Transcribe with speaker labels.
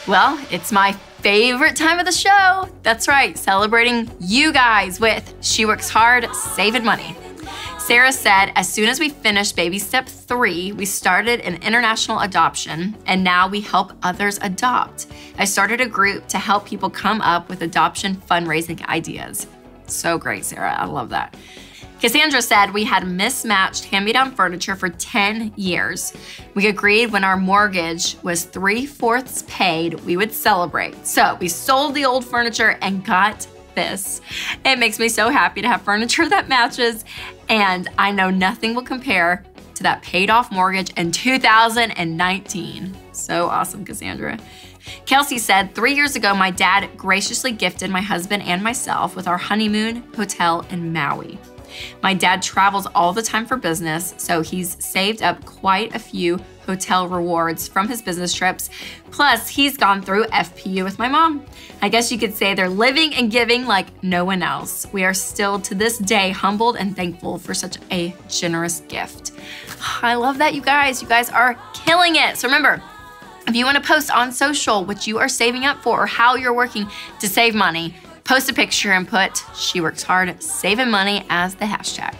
Speaker 1: Well, it's my favorite time of the show. That's right, celebrating you guys with She Works Hard, Saving Money. Sarah said, as soon as we finished baby step 3, we started an international adoption, and now we help others adopt. I started a group to help people come up with adoption fundraising ideas. So great, Sarah, I love that. Cassandra said we had mismatched hand-me-down furniture for 10 years. We agreed when our mortgage was 3/4 paid, we would celebrate. So we sold the old furniture and got this. It makes me so happy to have furniture that matches, and I know nothing will compare to that paid off mortgage in 2019. So awesome, Cassandra. Kelsey said, 3 years ago, my dad graciously gifted my husband and myself with our honeymoon hotel in Maui. My dad travels all the time for business, so he's saved up quite a few hotel rewards from his business trips. Plus, he's gone through FPU with my mom. I guess you could say they're living and giving like no one else. We are still to this day humbled and thankful for such a generous gift. I love that, you guys. You guys are killing it. So remember, if you want to post on social what you are saving up for or how you're working to save money, post a picture and put She Works Hard, Saving Money as the hashtag.